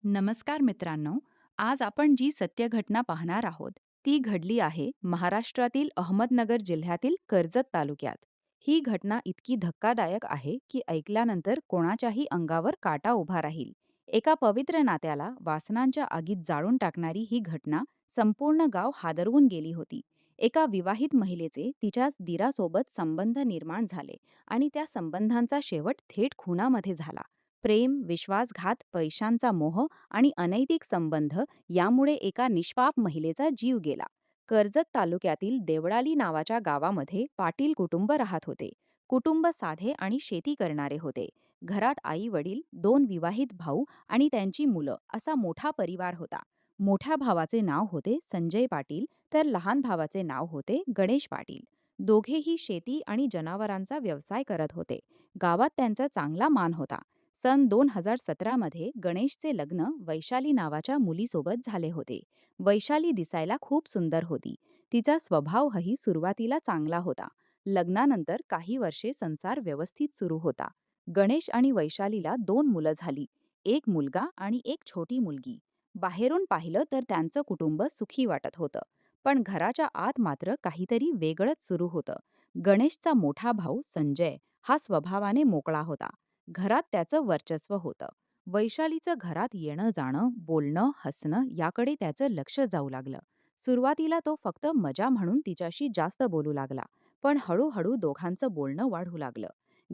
नमस्कार मित्रांनो. आज आपण जी सत्य घटना पाहणार आहोत ती घडली आहे महाराष्ट्रातील अहमदनगर जिल्ह्यातील कर्जत तालुक्यात. ही घटना इतकी धक्कादायक आहे की ऐकल्यानंतर कोणाच्याही अंगावर काटा उभा राहील. एका पवित्र नात्याला वासनांच्या आगीत जाळून टाकणारी ही घटना संपूर्ण गाव हादरवून गेली होती. एका विवाहित महिलेचे तिच्याच दीरासोबत संबंध निर्माण झाले आणि त्या संबंधांचा शेवट थेट खुनामध्ये झाला. प्रेम, विश्वासघात, पैशांचा मोह आणि अनैतिक संबंध यामुळे एका निष्पाप महिलेचा जीव गेला. कर्जत तालुक्यातील देवळाली नावाच्या गावामध्ये पाटील कुटुंब राहत होते. कुटुंब साधे आणि शेती करणारे होते. घरात आई वडील, दोन विवाहित भाऊ आणि त्यांची मुलं असा मोठा परिवार होता. मोठ्या भावाचे नाव होते संजय पाटील, तर लहान भावाचे नाव होते गणेश पाटील. दोघेही शेती आणि जनावरांचा व्यवसाय करत होते. गावात त्यांचा चांगला मान होता. सन 2017 मध्ये गणेशचे लग्न वैशाली नावाच्या मुलीसोबत झाले होते. वैशाली दिसायला खूप सुंदर होती. तिचा स्वभावही सुरुवातीला चांगला होता. लग्नानंतर काही वर्षे संसार व्यवस्थित सुरू होता. गणेश आणि वैशालीला दोन मुलं झाली. एक मुलगा आणि एक छोटी मुलगी. बाहेरून पाहिलं तर त्यांचं कुटुंब सुखी वाटत होतं. पण घराच्या आत मात्र काहीतरी वेगळंच सुरू होतं. गणेशचा मोठा भाऊ संजय हा स्वभावाने मोकळा होता. घरात त्याचं वर्चस्व होतं. वैशालीचं घरात येणं जाणं, बोलणं, हसणं याकडे त्याचं लक्ष जाऊ लागलं. सुरुवातीला तो फक्त मजा म्हणून तिच्याशी जास्त बोलू लागला, पण हळूहळू दोघांचं बोलणं वाढू लागलं.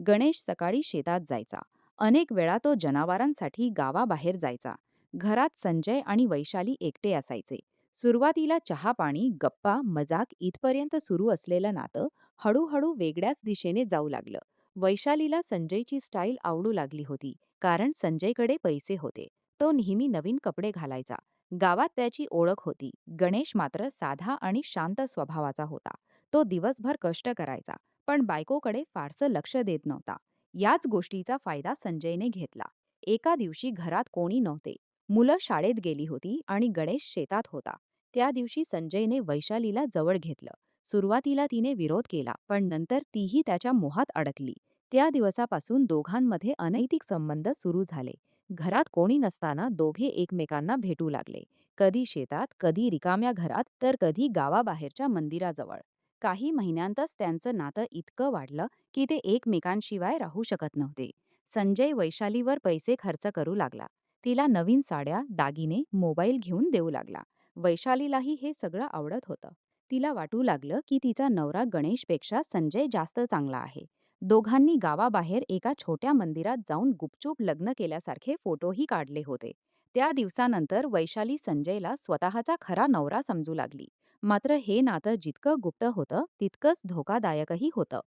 गणेश सकाळी शेतात जायचा. अनेक वेळा तो जनावरांसाठी गावाबाहेर जायचा. घरात संजय आणि वैशाली एकटे असायचे. सुरुवातीला चहा-पाणी, गप्पा, मजाक इथपर्यंत सुरू असलेलं नातं हळूहळू वेगळ्याच दिशेने जाऊ लागलं. वैशालीला संजयची स्टाईल आवडू लागली होती, कारण संजयकडे पैसे होते. तो नेहमी नवीन कपडे घालायचा. गावात त्याची ओळख होती. गणेश मात्र साधा आणि शांत स्वभावाचा होता. तो दिवसभर कष्ट करायचा, पण बायकोकडे फारसं लक्ष देत नव्हता. याच गोष्टीचा फायदा संजयने घेतला. एका दिवशी घरात कोणी नव्हते. मुलं शाळेत गेली होती आणि गणेश शेतात होता. त्या दिवशी संजयने वैशालीला जवळ घेतलं. सुरुवातीला तिने विरोध केला, पण नंतर तीही त्याच्या मोहात अडकली. त्या दिवसापासून दोघांमध्ये अनैतिक संबंध सुरू झाले. घरात कोणी नसताना दोघे एकमेकांना भेटू लागले. कधी शेतात, कधी रिकाम्या घरात, तर कधी गावाबाहेरच्या मंदिराजवळ. काही महिन्यांतच त्यांचं नातं इतकं वाढलं की ते एकमेकांशिवाय राहू शकत नव्हते. संजय वैशालीवर पैसे खर्च करू लागला. तिला नवीन साड्या, दागिने, मोबाईल घेऊन देऊ लागला. वैशालीलाही हे सगळं आवडत होतं. तिला वाटू लागलं की तिचा नवरा गणेशपेक्षा संजय जास्त चांगला आहे. दोघांनी गावाबाहेर एका छोट्या मंदिरात जाऊन गुपचूप लग्न केल्यासारखे फोटोही काढले होते. त्या दिवसानंतर वैशाली संजयला स्वतःचा खरा नवरा समजू लागली. मात्र हे नातं जितकं गुप्त होतं तितकंच धोकादायकही होतं.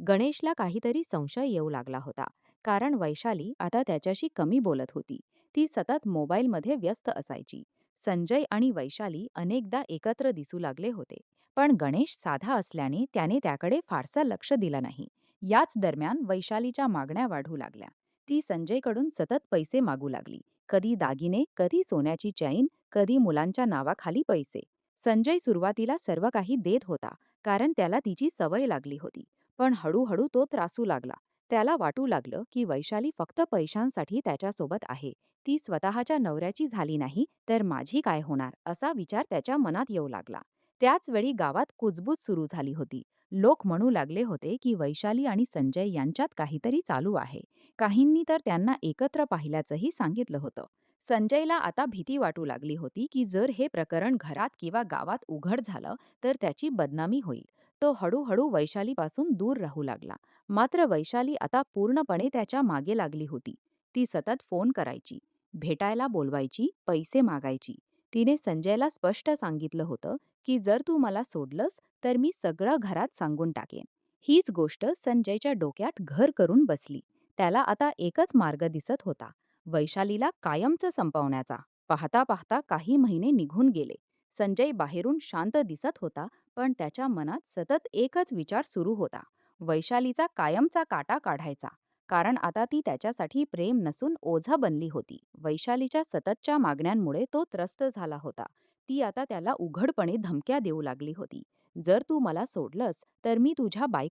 गणेशला काहीतरी संशय येऊ लागला होता, कारण वैशाली आता त्याच्याशी कमी बोलत होती. ती सतत मोबाईलमध्ये व्यस्त असायची. संजय आणि वैशाली अनेकदा एकत्र दिसू लागले होते, पण गणेश साधा असल्याने त्याने त्याकडे फारसं लक्ष दिलं नाही. याच दरम्यान वैशालीच्या मागण्या वाढू लागल्या. ती संजयकडून सतत पैसे मागू लागली. कधी दागिने, कधी सोन्याची चैन, कधी मुलांच्या नावाखाली पैसे. संजय सुरुवातीला सर्व काही देत होता, कारण त्याला तिची सवय लागली होती. पण हळूहळू तो त्रासू लागला. त्याला वाटू लागलं की वैशाली फक्त पैशांसाठी त्याच्यासोबत आहे. ती स्वतःच्या नवऱ्याची झाली नाही तर माझी काय होणार, असा विचार त्याच्या मनात येऊ लागला. त्याच वेळी गावात कुजबूज सुरू झाली होती. लोक म्हणू लागले होते की वैशाली आणि संजय यांच्यात काहीतरी चालू आहे. काहींनी तर त्यांना एकत्र पाहिल्याचंही सांगितलं होतं. संजयला आता भीती वाटू लागली होती की जर हे प्रकरण घरात किंवा गावात उघड झालं तर त्याची बदनामी होईल. तो हळूहळू वैशालीपासून दूर राहू लागला. मात्र वैशाली आता पूर्णपणे त्याच्या मागे लागली होती. ती सतत फोन करायची, भेटायला बोलवायची, पैसे मागायची. तिने संजयला स्पष्ट सांगितलं होतं की जर तू मला सोडलंस तर मी सगळं घरात सांगून टाकेन. हीच गोष्ट संजयच्या डोक्यात घर करून बसली. त्याला आता एकच मार्ग दिसत होता, वैशालीला कायमचं संपवण्याचा. पाहता पाहता काही महिने निघून गेले. संजय बाहेरून शांत दिसत होता, पण त्याच्या मनात सतत एकच विचार सुरू होता, वैशालीचा कायमचा काटा काढायचा. कारण आता ती त्याच्यासाठी प्रेम नसून ओझं बनली होती. वैशालीच्या सततच्या मागण्यांमुळे तो त्रस्त झाला होता. ती आता त्याला उघडपणे धमक्या देऊ लागली होती. जर तू मला सोडलंस तर मी तुझ्या बायको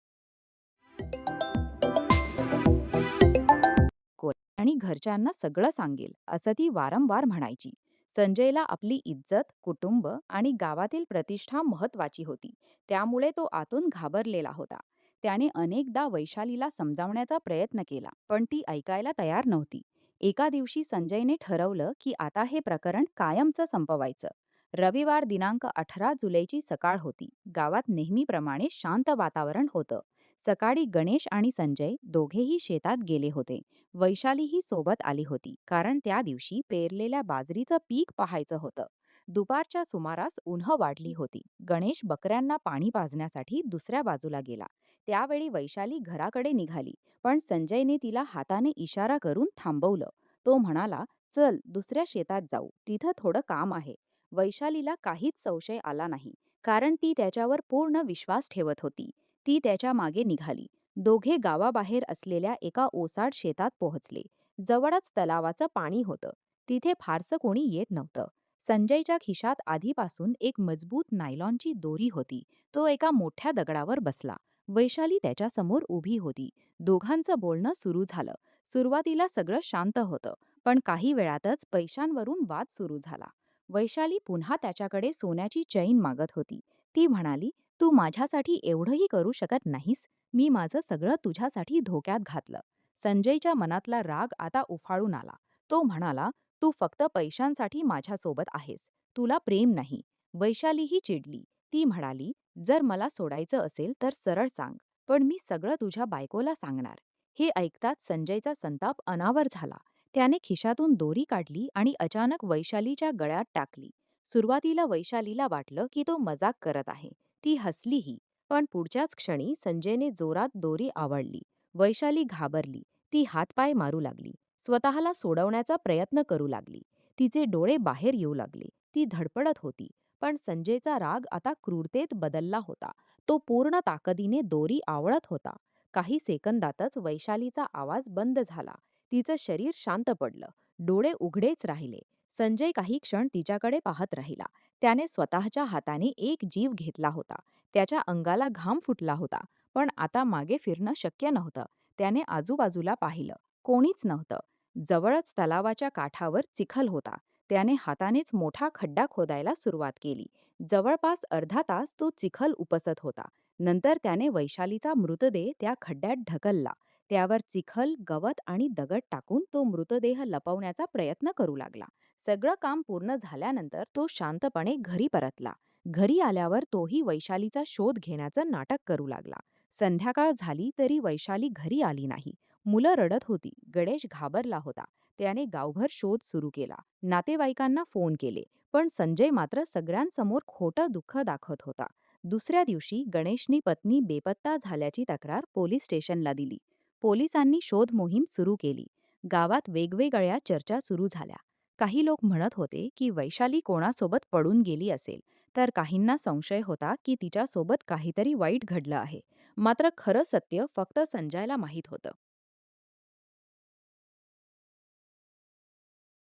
आणि घरच्यांना सगळं सांगेल असं ती वारंवार म्हणायची. संजयला आपली इज्जत, कुटुंब आणि गावातील प्रतिष्ठा महत्वाची होती. त्यामुळे तो आतून घाबरलेला होता. त्याने अनेकदा वैशालीला समजावण्याचा प्रयत्न केला, पण ती ऐकायला तयार नव्हती. एका दिवशी संजयने ठरवलं की आता हे प्रकरण कायमचं संपवायचं. रविवार दिनांक 18 जुलैची सकाळ होती. गावात नेहमीप्रमाणे शांत वातावरण होतं. सकाळी गणेश आणि संजय दोघेही शेतात गेले होते. वैशालीही सोबत आली होती, कारण त्या दिवशी पेरलेल्या बाजरीचं पीक पाहायचं होतं. दुपारच्या सुमारास उन्ह वाढली होती. गणेश बकऱ्यांना पाणी पाजण्यासाठी दुसऱ्या बाजूला गेला. त्यावेळी वैशाली घराकडे निघाली, पण संजयने तिला हाताने इशारा करून थांबवलं. तो म्हणाला, चल दुसऱ्या शेतात जाऊ, तिथं थोडं काम आहे. वैशालीला काहीच संशय आला नाही, कारण ती त्याच्यावर पूर्ण विश्वास ठेवत होती. ती त्याच्या मागे निघाली. दोघे गावाबाहेर असलेल्या एका ओसाड शेतात पोहोचले. जवळच तलावाचं पाणी होतं. तिथे फारसं कोणी येत नव्हतं. संजयच्या खिशात आधीपासून एक मजबूत नायलॉनची दोरी होती. तो एका मोठ्या दगडावर बसला. वैशाली त्याच्यासमोर उभी होती. दोघांचं बोलणं सुरू झालं. सुरुवातीला सगळं शांत होतं, पण काही वेळातच पैशांवरून वाद सुरू झाला. वैशाली पुन्हा त्याच्याकडे सोन्याची चैन मागत होती. ती म्हणाली, तू माझ्यासाठी एवढंही करू शकत नाहीस. मी माझं सगळं तुझ्यासाठी धोक्यात घातलं. संजयच्या मनातला राग आता उफाळून आला. तो म्हणाला, तू फक्त पैशांसाठी माझ्यासोबत आहेस. तुला प्रेम नाही. वैशालीही चिडली. ती म्हणाली, जर मला सोडायचं असेल तर सरळ सांग, पण मी सगळं तुझ्या बायकोला सांगणार. हे ऐकताच संजयचा संताप अनावर झाला. त्याने खिशातून दोरी काढली आणि अचानक वैशालीच्या गळ्यात टाकली. सुरुवातीला वैशालीला वाटलं की तो मजाक करत आहे. ती हसलीही. पण पुढच्याच क्षणी संजयने जोरात दोरी आवळली. वैशाली घाबरली. ती हातपाय मारू लागली. स्वतःला सोडवण्याचा प्रयत्न करू लागली. तिचे डोळे बाहेर येऊ लागले. ती धडपडत होती. पण संजयचा राग आता क्रूरतेत बदलला होता. तो पूर्ण ताकदीने दोरी आवळत होता. काही सेकंदातच वैशालीचा आवाज बंद झाला. तिचं शरीर शांत पडलं. डोळे उघडेच राहिले. संजय काही क्षण तिच्याकडे पाहत राहिला. त्याने स्वतःच्या हाताने एक जीव घेतला होता. त्याच्या अंगाला घाम फुटला होता. पण आता मागे फिरणं शक्य नव्हतं. त्याने आजूबाजूला पाहिलं. कोणीच नव्हतं. जवळच तलावाच्या काठावर चिखल होता. त्याने हातानेच मोठा खड्डा खोदायला सुरुवात केली. जवळपास अर्धा तास तो चिखल उपसत होता. नंतर त्याने वैशालीचा मृतदेह त्या खड्ड्यात ढकलला. त्यावर चिखल, गवत आणि दगड टाकून तो मृतदेह लपवण्याचा प्रयत्न करू लागला. सगळं काम पूर्ण झाल्यानंतर तो शांतपणे घरी परतला. घरी आल्यावर तोही वैशालीचा शोध घेण्याचं नाटक करू लागला. संध्याकाळ झाली तरी वैशाली घरी आली नाही. मुलं रडत होती. गणेश घाबरला होता. त्याने गावभर शोध सुरू केला. नातेवाईकांना फोन केले. पण संजय मात्र सगळ्यांसमोर खोटं दुःख दाखवत होता. दुसऱ्या दिवशी गणेशनी पत्नी बेपत्ता झाल्याची तक्रार पोलीस स्टेशनला दिली. पोलिसांनी शोध मोहीम सुरू केली. गावात वेगवेगळ्या चर्चा सुरू झाल्या. काही लोक म्हणत होते की वैशाली कोणासोबत पडून गेली असेल, तर काहींना संशय होता की तिच्यासोबत काहीतरी वाईट घडलं आहे. मात्र खरं सत्य फक्त संजयला माहीत होतं.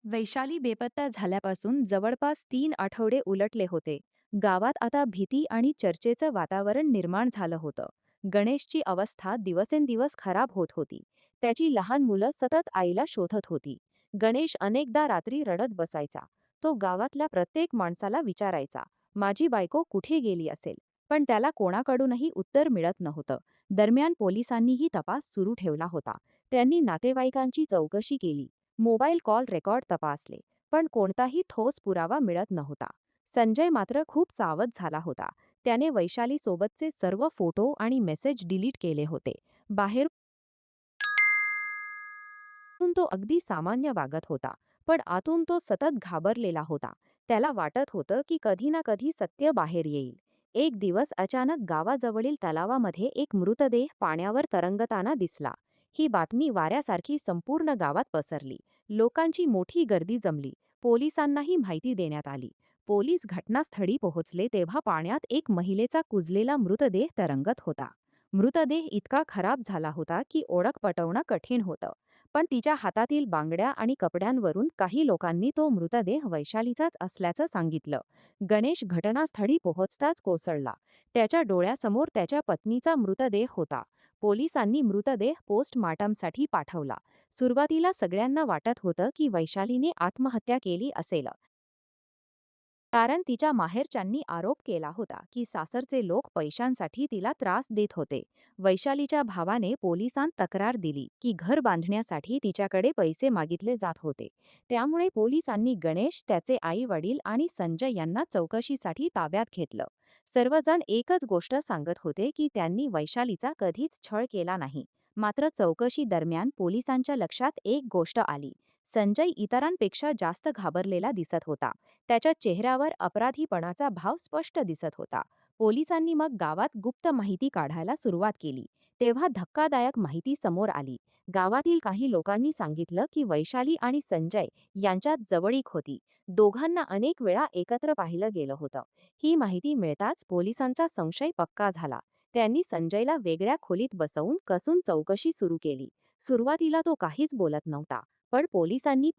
वैशाली बेपत्ता झाल्यापासून जवळपास 3 आठवडे उलटले होते. गावात आता भीती आणि चर्चेचं वातावरण निर्माण झालं होतं. गणेशची अवस्था दिवसेंदिवस खराब होत होती. त्याची लहान मुलं सतत आईला शोधत होती. गणेश अनेकदा रात्री रडत बसायचा. तो गावातल्या प्रत्येक माणसाला विचारायचा, माझी बायको कुठे गेली असेल? पण त्याला कोणाकडूनही उत्तर मिळत नव्हतं. दरम्यान पोलिसांनीही तपास सुरू ठेवला होता. त्यांनी नातेवाईकांची चौकशी केली. मोबाईल कॉल रेकॉर्ड तपासले, पण कोणताही ठोस पुरावा मिळत नव्हता. संजय मात्र खूप सावध झाला होता. त्याने वैशाली सोबतचे सर्व फोटो आणि मेसेज डिलीट केले होते. बाहेरून तो अगदी सामान्य वागत होता, पण आतून तो सतत घाबरलेला होता. त्याला वाटत होतं की कधी ना कधी सत्य बाहेर येईल. एक दिवस अचानक गावाजवळील तलावामध्ये एक मृतदेह पाण्यावर तरंगताना दिसला. ही बातमी वाऱ्यासारखी संपूर्ण गावात पसरली. लोकांची मोठी गर्दी जमली. पोलिसांनाही माहिती देण्यात आली. पोलीस घटनास्थळी पोहोचले तेव्हा पाण्यात एक महिलेचा कुजलेला मृतदेह तरंगत होता. मृतदेह इतका खराब झाला होता की ओळख पटवणं कठीण होतं. पण तिच्या हातातील बांगड्या आणि कपड्यांवरून काही लोकांनी तो मृतदेह वैशालीचाच असल्याचं सांगितलं. गणेश घटनास्थळी पोहोचताच कोसळला. त्याच्या डोळ्यासमोर त्याच्या पत्नीचा मृतदेह होता. पोलिसांनी मृतदेह पोस्टमार्टमसाठी पाठवला. सुरुवातीला सगळ्यांना वाटत होतं की वैशालीने आत्महत्या केली असेल, कारण तिच्या माहेरच्यांनी आरोप केला होता की सासरचे लोक पैशांसाठी तिला त्रास देत होते. वैशालीच्या भावाने पोलिसांत तक्रार दिली की घर बांधण्यासाठी तिच्याकडे पैसे मागितले जात होते. त्यामुळे पोलिसांनी गणेश, त्याचे आई वडील आणि संजय यांना चौकशीसाठी ताब्यात घेतलं. सर्वजण एकच गोष्ट सांगत होते की त्यांनी वैशालीचा कधीच छळ केला नाही. मात्र चौकशी दरम्यान पोलिसांच्या लक्षात एक गोष्ट आली. संजय इतरांपेक्षा जास्त घाबरलेला दिसत होता. त्याच्या चेहऱ्यावर अपराधीपणाचा भाव स्पष्ट दिसत होता. पोलिसांनी मग गावात गुप्त माहिती काढायला सुरुवात केली. तेव्हा धक्कादायक माहिती समोर आली. गावातील काही लोकांनी सांगितलं की वैशाली आणि संजय यांच्यात जवळीक होती. दोघांना अनेक वेळा एकत्र पाहिलं गेलं होतं. ही माहिती मिळताच पोलिसांचा संशय पक्का झाला. त्यांनी संजयला वेगळ्या खोलीत बसवून कसून चौकशी सुरू केली. सुरुवातीला तो काहीच बोलत नव्हता, पण पोलिसांनी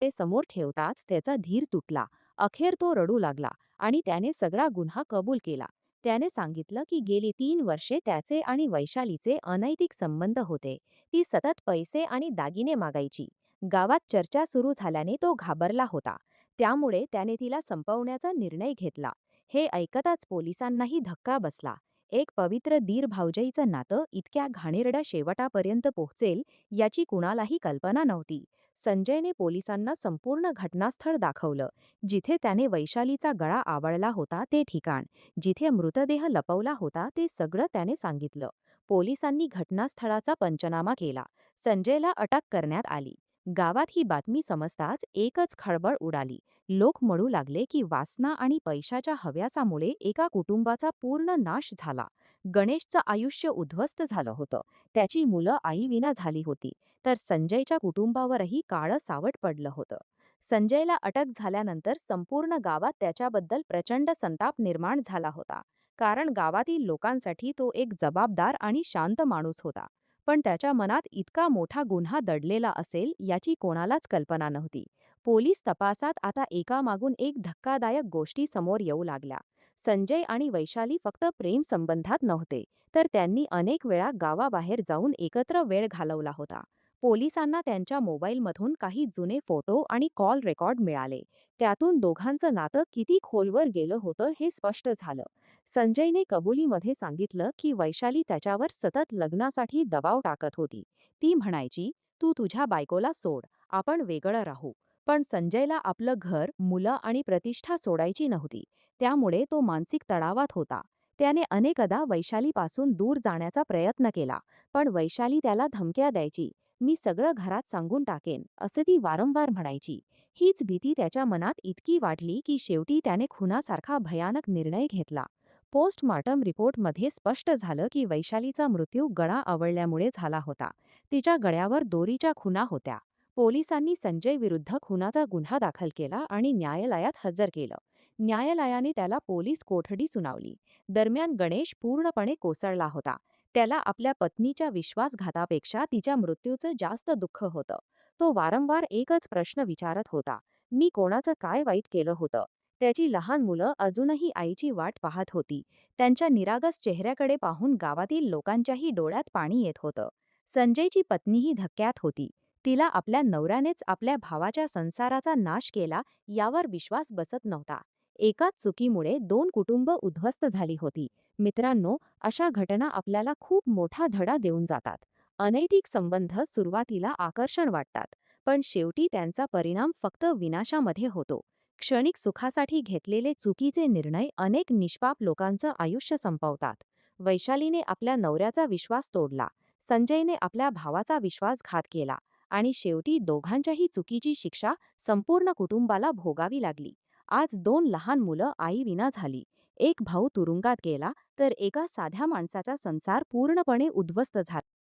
ते समोर ठेवताच त्याचा धीर तुटला. अखेर तो रडू लागला आणि त्याने सगळा गुन्हा कबूल केला. त्याने सांगितलं की गेली 3 वर्षे त्याचे आणि वैशालीचे अनैतिक संबंध होते. ती सतत पैसे आणि दागिने मागायची. गावात चर्चा सुरू झाल्याने तो घाबरला होता. त्यामुळे त्याने तिला संपवण्याचा निर्णय घेतला. हे ऐकताच पोलिसांनाही धक्का बसला. एक पवित्र दीर भावजाईचं नातं इतक्या घाणेरड्या शेवटापर्यंत पोहोचेल याची कुणालाही कल्पना नव्हती. संजयने पोलिसांना संपूर्ण घटनास्थळ दाखवलं. जिथे त्याने वैशालीचा गळा आवळला होता ते ठिकाण, जिथे मृतदेह लपवला होता ते सगळं त्याने सांगितलं. पोलिसांनी घटनास्थळाचा पंचनामा केला. संजयला अटक करण्यात आली. गावात ही बातमी समजताच एकच खळबळ उडाली. लोक म्हणू लागले की वासना आणि पैशाच्या हव्यासामुळे एका कुटुंबाचा पूर्ण नाश झाला. गणेशचं आयुष्य उद्ध्वस्त झालं होतं. त्याची मुलं आईविना झाली होती. तर संजयच्या कुटुंबावरही काळं सावट पडलं होतं. संजयला अटक झाल्यानंतर संपूर्ण गावात त्याच्याबद्दल प्रचंड संताप निर्माण झाला होता. कारण गावातील लोकांसाठी तो एक जबाबदार आणि शांत माणूस होता. पण त्याच्या मनात इतका मोठा गुन्हा दडलेला असेल याची कोणालाच कल्पना नव्हती. पोलीस तपासात आता एकामागून एक धक्कादायक गोष्टी समोर येऊ लागल्या. संजय आणि वैशाली फक्त प्रेम संबंधात नव्हते, तर त्यांनी अनेक वेळा गावाबाहेर जाऊन एकत्र वेळ घालवला होता. पोलिसांना त्यांच्या मोबाईलमधून काही जुने फोटो आणि कॉल रेकॉर्ड मिळाले. त्यातून दोघांचं नातं किती खोलवर गेलं होतं हे स्पष्ट झालं. संजयने कबुलीमध्ये सांगितलं की वैशाली त्याच्यावर सतत लग्नासाठी दबाव टाकत होती. ती म्हणायची, "तू तुझ्या बायकोला सोड, आपण वेगळं राहू." पण संजयला आपलं घर, मुलं आणि प्रतिष्ठा सोडायची नव्हती. त्यामुळे तो मानसिक तणावात होता. त्याने अनेकदा वैशालीपासून दूर जाण्याचा प्रयत्न केला, पण वैशाली त्याला धमक्या द्यायची. "मी सगळं घरात सांगून टाकेन," असं ती वारंवार म्हणायची. हीच भीती त्याच्या मनात इतकी वाढली की शेवटी त्याने खुनासारखा भयानक निर्णय घेतला. पोस्टमार्टम रिपोर्टमध्ये स्पष्ट झालं की वैशालीचा मृत्यू गळा आवळल्यामुळे झाला होता. तिच्या गळ्यावर दोरीच्या खुणा होत्या. पोलिसांनी संजय विरुद्ध खुनाचा गुन्हा दाखल केला आणि न्यायालयात हजर केलं. न्यायालयाने त्याला पोलीस कोठडी सुनावली. दरम्यान गणेश पूर्णपणे कोसळला होता. त्याला आपल्या पत्नीच्या विश्वासघातापेक्षा तिच्या मृत्यूचं जास्त दुःख होतं. तो वारंवार एकच प्रश्न विचारत होता, "मी कोणाचं काय वाईट केलं होतं?" त्याची लहान मुलं अजूनही आईची वाट पाहत होती. त्यांच्या निरागस चेहऱ्याकडे पाहून गावातील लोकांच्याही डोळ्यात पाणी येत होतं. संजयची पत्नीही धक्क्यात होती. तिला आपल्या नवऱ्यानेच आपल्या भावाच्या संसाराचा नाश केला यावर विश्वास बसत नव्हता. एकाच चुकीमुळे 2 कुटुंब उद्ध्वस्त झाली होती. मित्रांनो, अशा घटना आपल्याला खूप मोठा धडा देऊन जातात. अनैतिक संबंध सुरुवातीला आकर्षण वाटतात, पण शेवटी त्यांचा परिणाम फक्त विनाशामध्ये होतो. क्षणिक सुखासाठी घेतलेले चुकीचे निर्णय अनेक निष्पाप लोकांचं आयुष्य संपवतात. वैशालीने आपल्या नवऱ्याचा विश्वास तोडला. संजयने आपल्या भावाचा विश्वासघात केला आणि शेवटी दोघांच्याही चुकीची शिक्षा संपूर्ण कुटुंबाला भोगावी लागली. आज 2 लहान मुलं आईविना झाली. एक भाऊ तुरुंगात गेला, तर एका साध्या माणसाचा संसार पूर्णपणे उद्ध्वस्त झाला.